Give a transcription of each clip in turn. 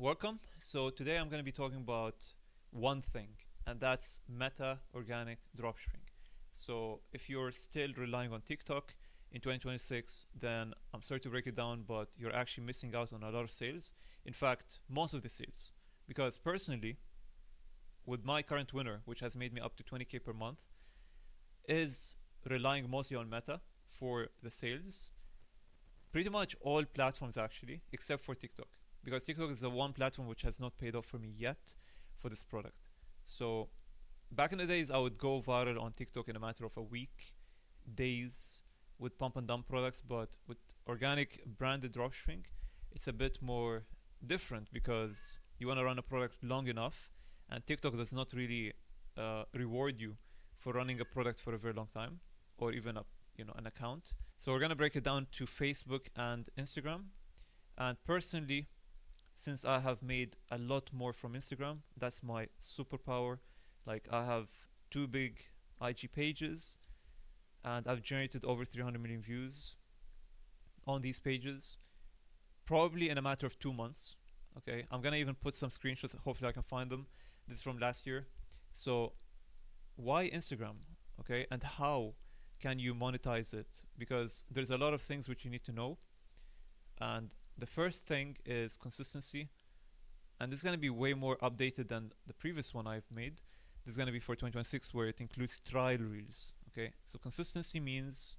welcome. So today I'm going to be talking about one thing, and that's meta organic dropshipping. So if you're still relying on TikTok in 2026, then I'm sorry to break it down, but you're actually missing out on a lot of sales. In fact, most of the sales. Because personally, with my current winner, which has made me up to 20K per month, is relying mostly on Meta for the sales. Pretty much all platforms actually, except for TikTok, because TikTok is the one platform which has not paid off for me yet for this product. So back in the days, I would go viral on TikTok in a matter of a week, days, with pump and dump products. But with organic branded dropshipping, it's a bit more different because you want to run a product long enough, and TikTok does not really reward you for running a product for a very long time, or even an account. So we're gonna break it down to Facebook and Instagram. And personally, since I have made a lot more from Instagram, that's my superpower. Like, I have two big IG pages, and I've generated over 300 million views on these pages, probably in a matter of 2 months. Okay, I'm gonna even put some screenshots. Hopefully, I can find them. This is from last year. So, why Instagram? Okay, and how can you monetize it? Because there's a lot of things which you need to know, and the first thing is consistency. And this is going to be way more updated than the previous one I've made. This is going to be for 2026, where it includes trial reels. Okay, so consistency means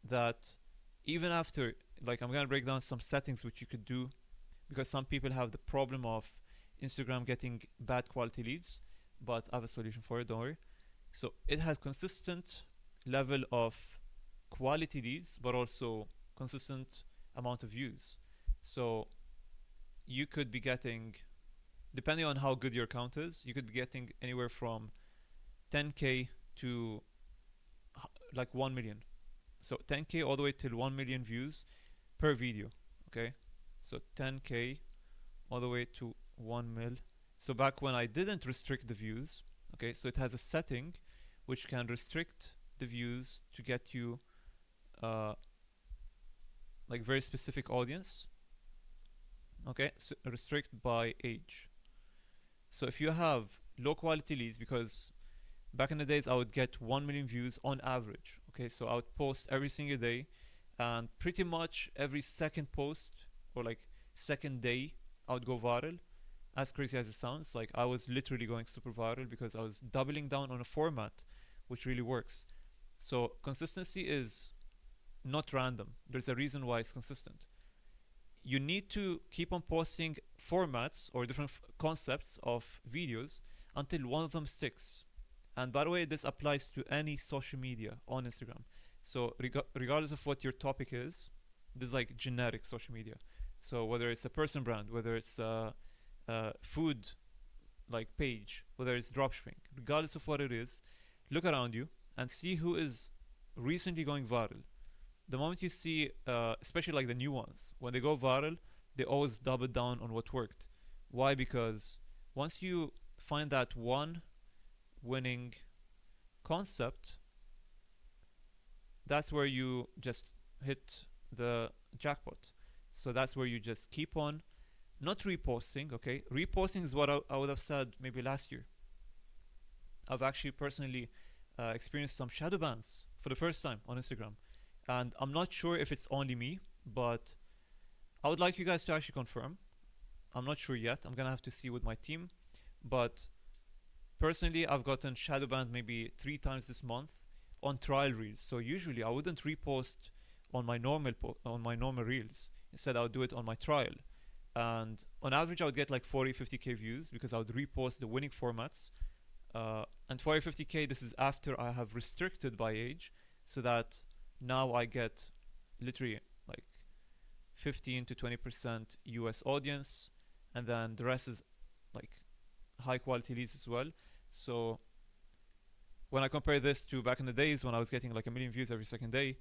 that even after, like, I'm going to break down some settings which you could do, because some people have the problem of Instagram getting bad quality leads, but I have a solution for it, don't worry. So it has consistent level of quality leads, but also consistent amount of views. So you could be getting, depending on how good your account is, you could be getting anywhere from 10K to like 1 million. So 10K all the way till 1 million views per video. Okay, so 10K all the way to 1 mil. So back when I didn't restrict the views, okay, so it has a setting which can restrict the views to get you like very specific audience. Okay, so restrict by age. So if you have low quality leads, because back in the days I would get 1 million views on average. Okay, so I would post every single day, and pretty much every second post, or like second day, I would go viral. As crazy as it sounds, like, I was literally going super viral because I was doubling down on a format which really works. So consistency is not random. There's a reason why it's consistent. You need to keep on posting formats or different concepts of videos until one of them sticks. And by the way, this applies to any social media on Instagram. So regardless of what your topic is, this is like generic social media. So whether it's a person brand, whether it's a food like page, whether it's dropshipping, regardless of what it is, look around you and see who is recently going viral. The moment you see, especially like the new ones, when they go viral, they always double down on what worked. Why? Because once you find that one winning concept, that's where you just hit the jackpot. So that's where you just keep on not reposting. Okay, reposting is what I would have said maybe last year. I've actually personally experienced some shadow bans for the first time on Instagram, and I'm not sure if it's only me, but I would like you guys to actually confirm. I'm not sure yet. I'm gonna have to see with my team, but personally, I've gotten shadow banned maybe 3 times this month on trial reels. So usually, I wouldn't repost on my normal reels. Instead, I would do it on my trial, and on average, I would get like 40, 50K views because I would repost the winning formats. And 40, 50K. This is after I have restricted by age, so that now I get literally like 15 to 20% US audience, and then the rest is like high quality leads as well. So when I compare this to back in the days when I was getting like a million views every second day,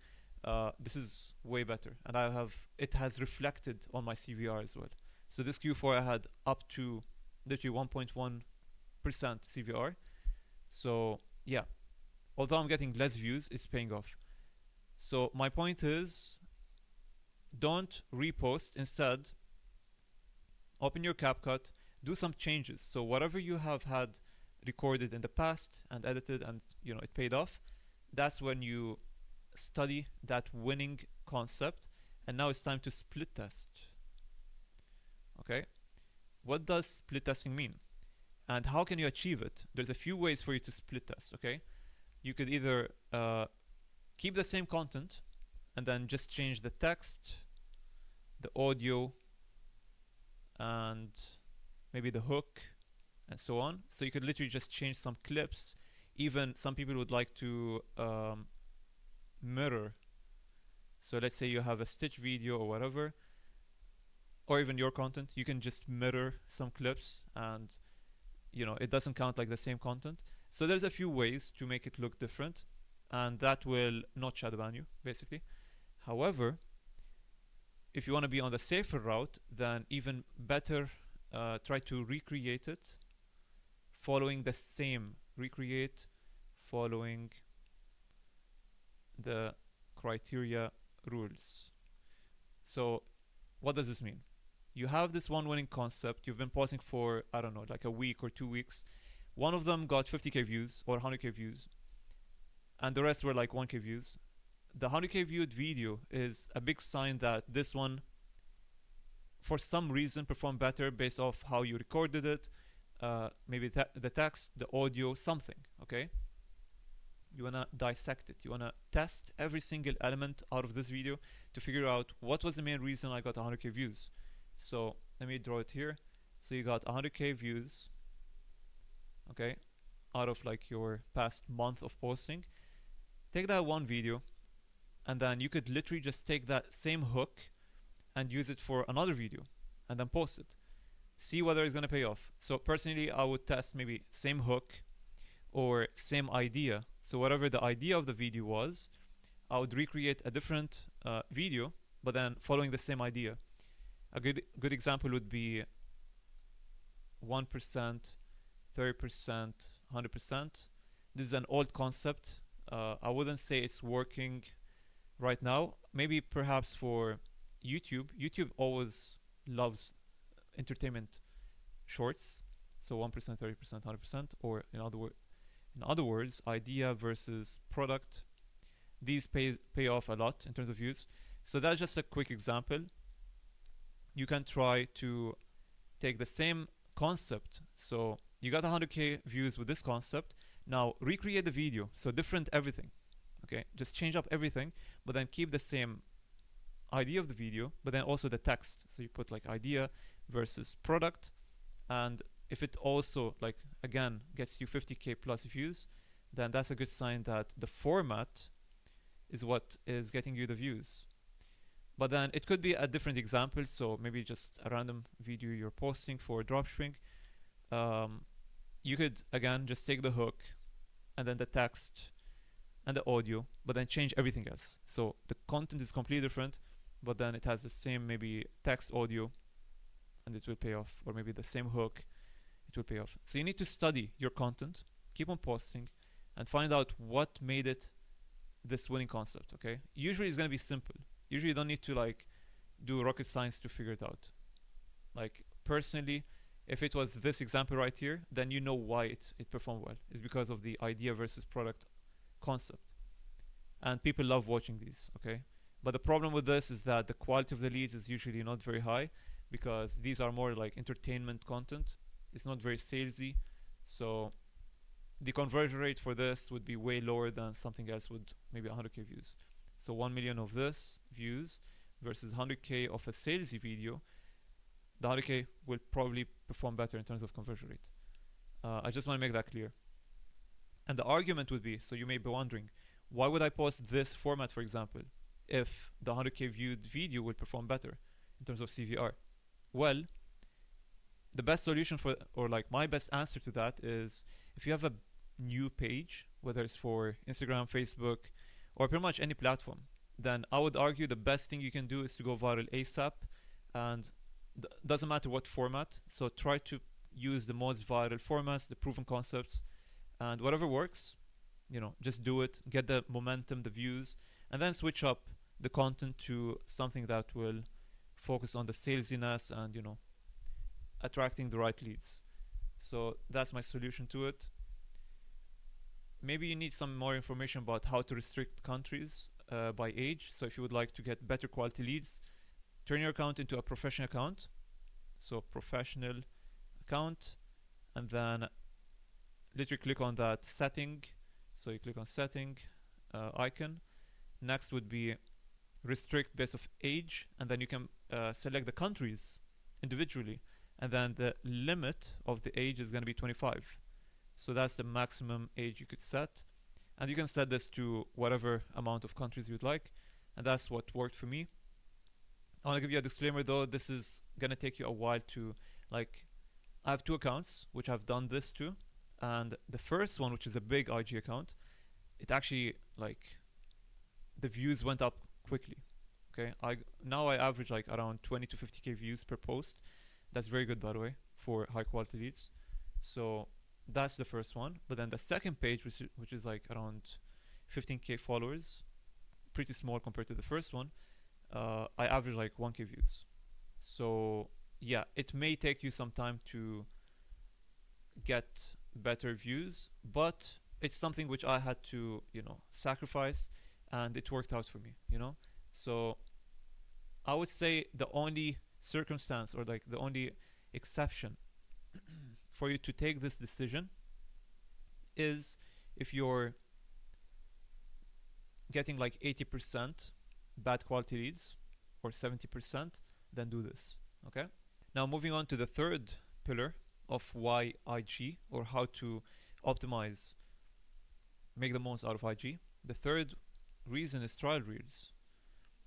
this is way better, and it has reflected on my CVR as well. So this Q4 I had up to literally 1.1% CVR. So yeah, although I'm getting less views, it's paying off. So my point is, don't repost. Instead, open your CapCut, do some changes. So whatever you have had recorded in the past and edited, and it paid off, that's when you study that winning concept. And now it's time to split test. Okay, what does split testing mean, and how can you achieve it? There's a few ways for you to split test. Okay, you could either keep the same content and then just change the text, the audio, and maybe the hook, and so on. So you could literally just change some clips. Even some people would like to mirror. So let's say you have a Stitch video or whatever, or even your content, you can just mirror some clips, and it doesn't count like the same content. So there's a few ways to make it look different, and that will not shadow ban you, basically. However, if you want to be on the safer route, then even better, try to recreate it following the same following the criteria rules. So what does this mean? You have this one winning concept, you've been posting for, I don't know, like a week or 2 weeks. One of them got 50k views or 100k views, and the rest were like 1k views. The 100k viewed video is a big sign that this one, for some reason, performed better based off how you recorded it, maybe the text, the audio, something. Okay, you want to dissect it. You want to test every single element out of this video to figure out what was the main reason I got 100k views. So let me draw it here. So you got 100k views, okay, out of like your past month of posting. Take that one video, and then you could literally just take that same hook and use it for another video and then post it. See whether it's going to pay off. So personally, I would test maybe same hook or same idea. So whatever the idea of the video was, I would recreate a different video, but then following the same idea. A good example would be 1%, 30%, 100%. This is an old concept. I wouldn't say it's working right now. Maybe perhaps for YouTube. YouTube always loves entertainment shorts. So 1%, 30%, 100%, or in other words, idea versus product. These pay off a lot in terms of views. So that's just a quick example. You can try to take the same concept. So you got 100k views with this concept. Now recreate the video. So different everything. Okay, just change up everything, but then keep the same idea of the video, but then also the text. So you put like idea versus product, and if it also like again gets you 50k plus views, then that's a good sign that the format is what is getting you the views. But then it could be a different example. So maybe just a random video you're posting for dropshipping. You could again just take the hook and then the text and the audio, but then change everything else. So the content is completely different, but then it has the same maybe text, audio, and it will pay off. Or maybe the same hook, it will pay off. So you need to study your content, keep on posting, and find out what made it this winning concept. Okay, usually it's going to be simple. Usually you don't need to like do rocket science to figure it out. Like personally, if it was this example right here, then you know why it performed well. It's because of the idea versus product concept, and people love watching these. Okay, but the problem with this is that the quality of the leads is usually not very high, because these are more like entertainment content. It's not very salesy, so the conversion rate for this would be way lower than something else with maybe 100k views. So 1 million of this views versus 100k of a salesy video, the 100k will probably perform better in terms of conversion rate. I just want to make that clear. And the argument would be, so you may be wondering, why would I post this format, for example, if the 100k viewed video will perform better in terms of CVR? Well, the best solution for, or like my best answer to that is, if you have a new page, whether it's for Instagram, Facebook, or pretty much any platform, then I would argue the best thing you can do is to go viral ASAP, and doesn't matter what format. So try to use the most viral formats, the proven concepts, and whatever works, just do it, get the momentum, the views, and then switch up the content to something that will focus on the salesiness and attracting the right leads. So that's my solution to it. Maybe you need some more information about how to restrict countries by age. So if you would like to get better quality leads, turn your account into a professional account. So professional account, and then literally click on that setting. So you click on setting icon. Next would be restrict based of age, and then you can select the countries individually, and then the limit of the age is going to be 25. So that's the maximum age you could set, and you can set this to whatever amount of countries you'd like, and that's what worked for me. I want to give you a disclaimer though, this is going to take you a while to, like, I have two accounts which I've done this to, and the first one, which is a big IG account, it actually, like, the views went up quickly. Okay, now I average like around 20 to 50k views per post. That's very good, by the way, for high quality leads. So that's the first one. But then the second page, which is like around 15k followers, pretty small compared to the first one, I average like 1k views. So yeah, it may take you some time to get better views, but it's something which I had to, sacrifice, and it worked out for me, So I would say the only circumstance, or like the only exception for you to take this decision is if you're getting like 80% bad quality leads or 70%, then do this. Okay? Now moving on to the third pillar of why IG, or how to optimize, make the most out of IG. The third reason is trial reels.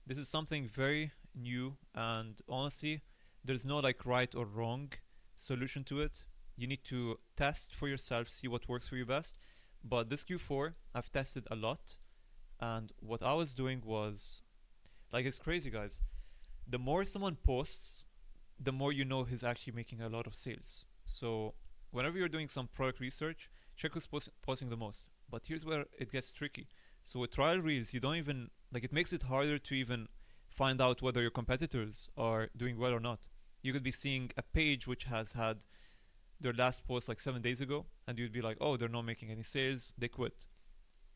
This is something very new, and honestly, there's no like right or wrong solution to it. You need to test for yourself, see what works for you best. But this Q4, I've tested a lot, and what I was doing was, like, it's crazy, guys. The more someone posts, the more you know he's actually making a lot of sales. So whenever you're doing some product research, check who's posting the most. But here's where it gets tricky. So with trial reels, you don't even, like, it makes it harder to even find out whether your competitors are doing well or not. You could be seeing a page which has had their last post like 7 days ago, and you'd be like, oh, they're not making any sales, they quit.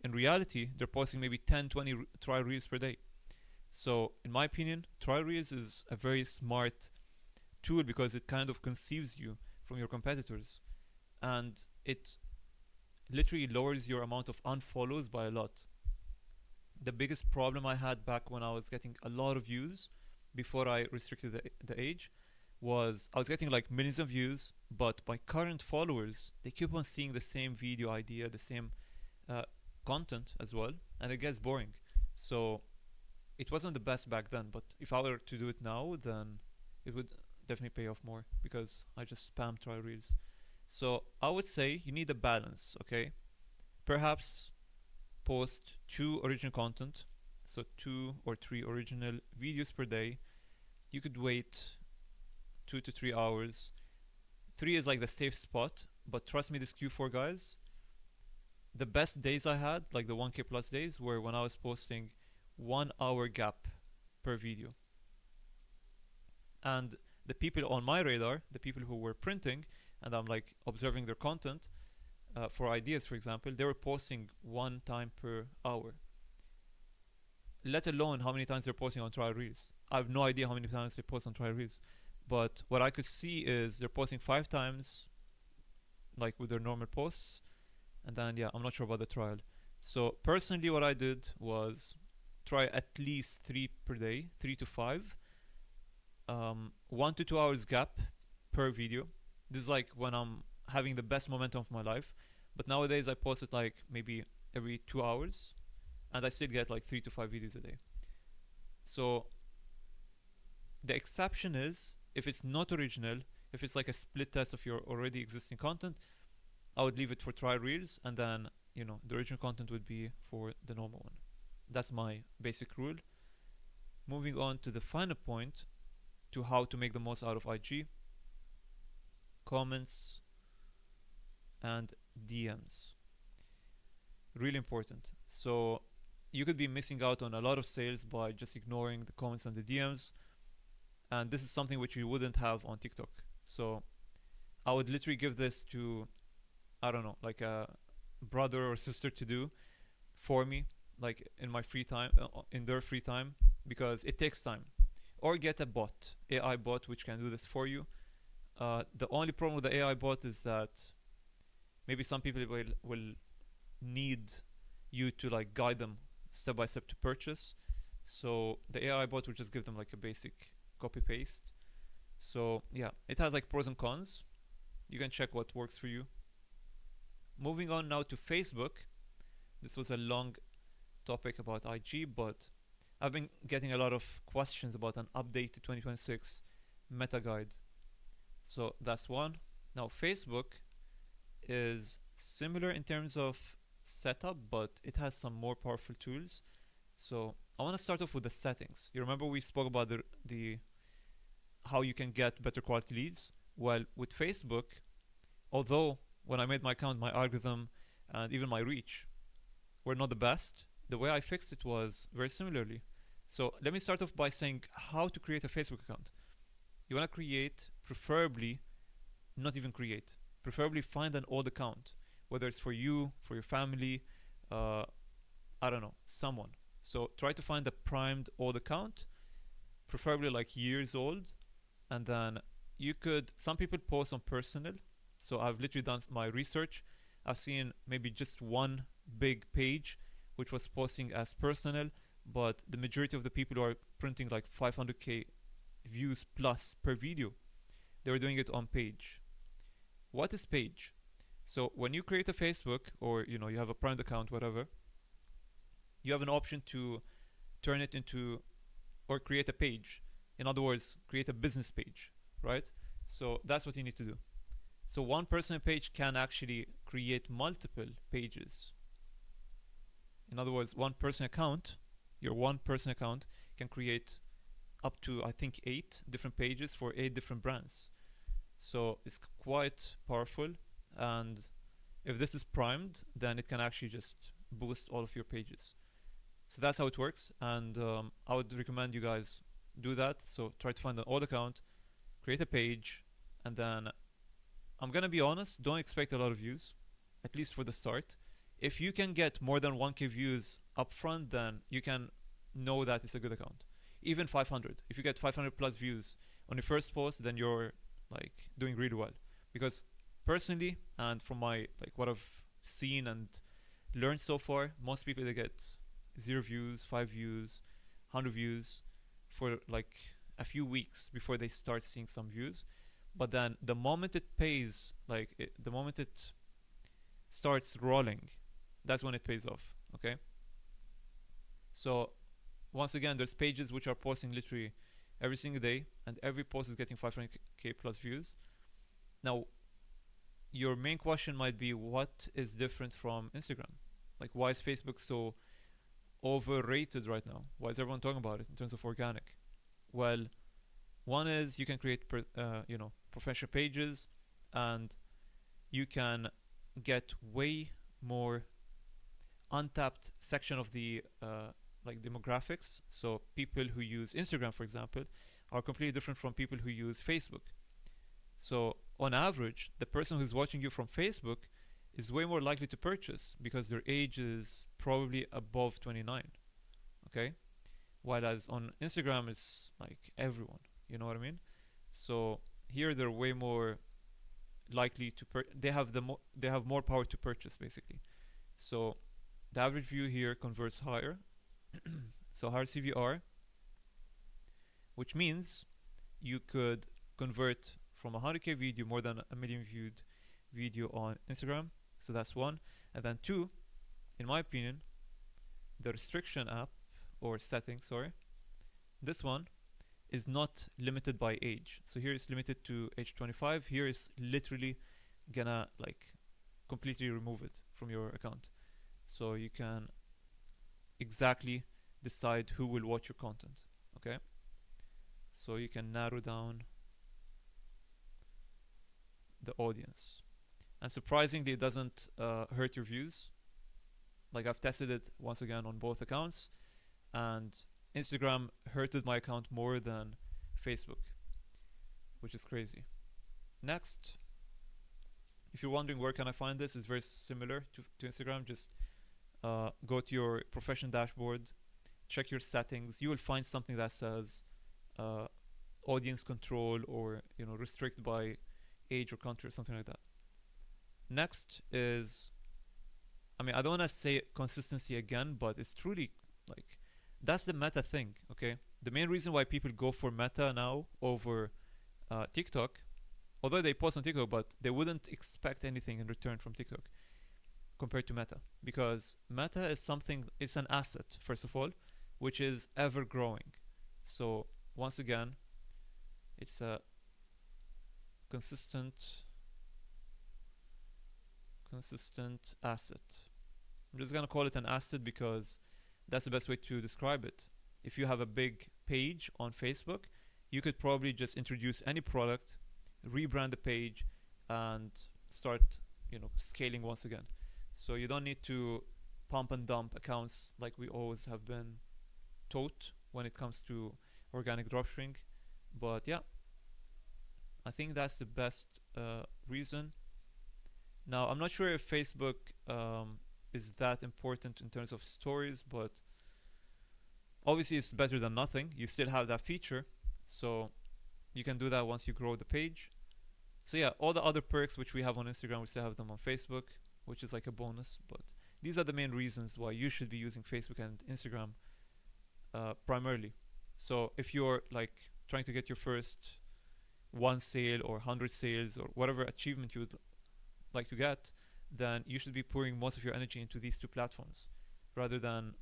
In reality, they're posting maybe 10, 20 trial reels per day. So in my opinion, trial reels is a very smart tool because it kind of conceives you from your competitors, and it literally lowers your amount of unfollows by a lot. The biggest problem I had back when I was getting a lot of views before I restricted the age was I was getting like millions of views, but my current followers, they keep on seeing the same video idea, the same content as well, and it gets boring. So it wasn't the best back then, but if I were to do it now, then it would definitely pay off more because I just spam trial reels. So I would say you need a balance, okay? Perhaps post 2 original content, so 2 or 3 original videos per day. You could wait 2 to 3 hours. 3 is like the safe spot, but trust me, this Q4, guys, the best days I had, like the 1k plus days, were when I was posting 1 hour gap per video. And the people on my radar, the people who were printing, and I'm like observing their content for ideas, for example, they were posting 1 time per hour. Let alone how many times they're posting on trial reels. I have no idea how many times they post on trial reels. But what I could see is they're posting 5 times, like with their normal posts. And then, yeah, I'm not sure about the trial. So personally, what I did was try at least 3 per day, 3 to 5. 1 to 2 hours gap per video. This is like when I'm having the best momentum of my life. But nowadays I post it like maybe every 2 hours, and I still get like 3 to 5 videos a day. So the exception is if it's not original, if it's like a split test of your already existing content, I would leave it for trial reels, and then, you know, the original content would be for the normal one. That's my basic rule. Moving on to the final point, to how to make the most out of IG: comments and DMs. Really important. So you could be missing out on a lot of sales by just ignoring the comments and the DMs, and this is something which you wouldn't have on TikTok. So I would literally give this to, I don't know, like a brother or sister to do for me, like in my free time, in their free time, because it takes time. Or get a bot, AI bot, which can do this for you. The only problem with the AI bot is that maybe some people will need you to like guide them step by step to purchase. So the AI bot will just give them like a basic copy paste. So yeah, it has like pros and cons. You can check what works for you. Moving on now to Facebook. This was a long topic about IG, but I've been getting a lot of questions about an updated 2026 meta guide. So that's one. Now, Facebook is similar in terms of setup, but it has some more powerful tools. So I want to start off with the settings. You remember we spoke about the how you can get better quality leads? Well, with Facebook, although when I made my account, my algorithm and even my reach were not the best, the way I fixed it was very similarly. So let me start off by saying how to create a Facebook account. You want to create, preferably, not even create, preferably find an old account, whether it's for you, for your family, uh, I don't know, someone. So try to find a primed old account, preferably like years old, and then you could. Some people post on personal, so I've literally done my research. I've seen maybe just one big page which was posting as personal, but the majority of the people who are printing like 500k views plus per video, they were doing it on page. What is page? So when you create a Facebook, or you have a private account, whatever, you have an option to turn it into, or create a page. In other words, create a business page, right? So that's what you need to do. So one personal page can actually create multiple pages. In other words, one person account, your one person account can create up to, I think, 8 different pages for 8 different brands. So it's quite powerful, and if this is primed, then it can actually just boost all of your pages. So that's how it works, and I would recommend you guys do that. So try to find an old account, create a page, and then I'm gonna be honest, don't expect a lot of views, at least for the start. If you can get more than 1k views upfront, then you can know that it's a good account. Even 500. If you get 500 plus views on your first post, then you're like doing really well. Because personally, and from my like what I've seen and learned so far, most people they get 0 views, 5 views, 100 views for like a few weeks before they start seeing some views. But then the moment it pays, the moment it starts rolling, that's when it pays off. Okay. So once again, there's pages which are posting literally every single day, and every post is getting 500k plus views. Now, your main question might be, what is different from Instagram? Like, why is Facebook so overrated right now? Why is everyone talking about it in terms of organic? Well, one is you can create professional pages, and you can get way more untapped section of the like demographics. So people who use Instagram, for example, are completely different from people who use Facebook. So on average, the person who's watching you from Facebook is way more likely to purchase because their age is probably above 29. Okay, while as on Instagram it's like everyone. You know what I mean? So here they're way more likely to they have more power to purchase basically. So the average view here converts higher. So higher CVR, which means you could convert from a 100k video more than a million viewed video on Instagram. So that's one. And then two, in my opinion, the restriction app or setting, sorry, this one is not limited by age. So here it's limited to age 25. Here is literally gonna like completely remove it from your account. So you can exactly decide who will watch your content. Okay, so you can narrow down the audience, and surprisingly it doesn't hurt your views. Like I've tested it once again on both accounts, and Instagram hurted my account more than Facebook, which is crazy. Next, if you're wondering where can I find this, it's very similar to Instagram. Just go to your profession dashboard, check your settings. You will find something that says uh, audience control or restrict by age or country or something like that. Next is, I mean, I don't want to say consistency again, but it's truly like that's the meta thing. Okay, the main reason why people go for meta now over TikTok, although they post on TikTok, but they wouldn't expect anything in return from TikTok compared to meta, because meta is something, it's an asset first of all, which is ever growing. So once again, it's a consistent asset. I'm just gonna call it an asset because that's the best way to describe it. If you have a big page on Facebook, you could probably just introduce any product, rebrand the page, and start scaling once again. So you don't need to pump and dump accounts like we always have been taught when it comes to organic dropshipping. But yeah, I think that's the best reason. Now, I'm not sure if Facebook is that important in terms of stories, but obviously it's better than nothing. You still have that feature, so you can do that once you grow the page. So yeah, all the other perks which we have on Instagram, we still have them on Facebook, which is like a bonus. But these are the main reasons why you should be using Facebook and Instagram primarily. So if you're like trying to get your first 1 sale or 100 sales or whatever achievement you would like to get, then you should be pouring most of your energy into these two platforms rather than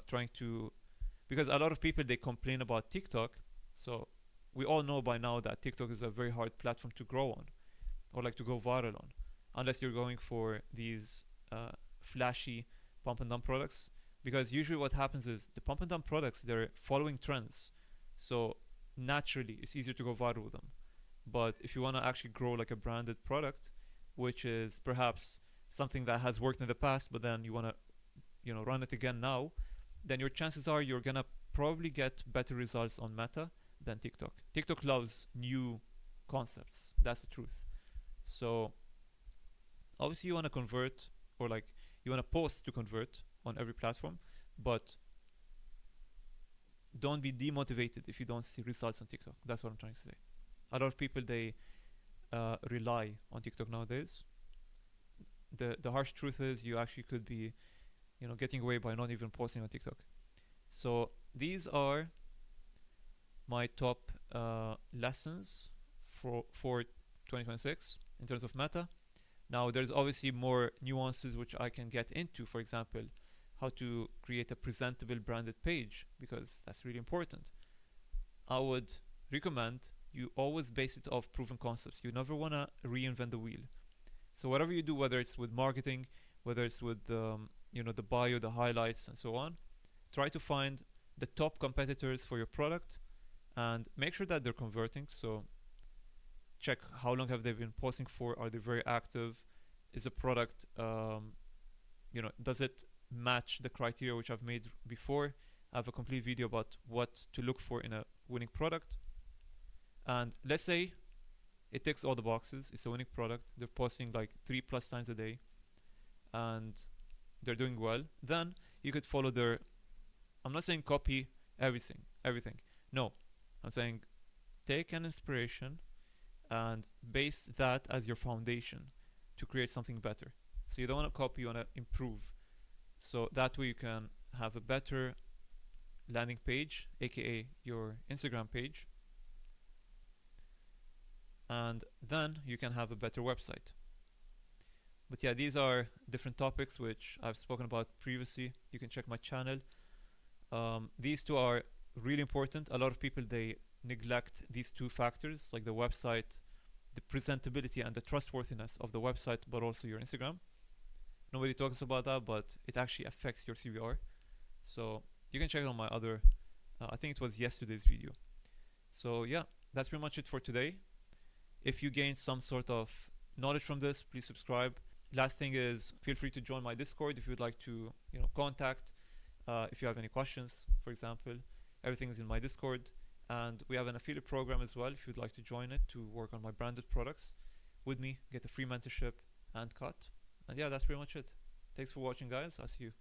trying to, because a lot of people, they complain about TikTok. So we all know by now that TikTok is a very hard platform to grow on or like to go viral on, unless you're going for these flashy pump and dump products. Because usually what happens is the pump and dump products, they're following trends, so naturally it's easier to go viral with them. But if you want to actually grow like a branded product, which is perhaps something that has worked in the past, but then you want to run it again now, then your chances are you're gonna probably get better results on Meta than TikTok. TikTok loves new concepts, that's the truth. So obviously you want to convert, or like you want to post to convert on every platform, but don't be demotivated if you don't see results on TikTok. That's what I'm trying to say. A lot of people, they rely on TikTok nowadays. The harsh truth is you actually could be getting away by not even posting on TikTok. So these are my top lessons for 2026 in terms of meta. Now there's obviously more nuances which I can get into, for example, how to create a presentable branded page, because that's really important. I would recommend you always base it off proven concepts. You never want to reinvent the wheel. So whatever you do, whether it's with marketing, whether it's with the bio, the highlights, and so on, try to find the top competitors for your product and make sure that they're converting. So check how long have they been posting for. Are they very active? Is a product does it match the criteria which I've made before? I have a complete video about what to look for in a winning product. And let's say it ticks all the boxes, it's a winning product, they're posting like 3+ times a day and they're doing well, then you could follow their, I'm not saying copy everything. No, I'm saying take an inspiration and base that as your foundation to create something better. So you don't want to copy, you want to improve. So that way you can have a better landing page, aka your Instagram page, and then you can have a better website. But yeah, these are different topics which I've spoken about previously. You can check my channel. These two are really important. A lot of people, they neglect these two factors, like the website, the presentability and the trustworthiness of the website, but also your Instagram. Nobody talks about that, but it actually affects your CVR. So you can check it on my other, I think it was yesterday's video. So yeah, that's pretty much it for today. If you gained some sort of knowledge from this, please subscribe. Last thing is, feel free to join my Discord if you'd like to, contact. If you have any questions, for example, everything is in my Discord. And we have an affiliate program as well if you'd like to join it to work on my branded products with me, get a free mentorship and cut. And yeah, that's pretty much it. Thanks for watching, guys. I'll see you.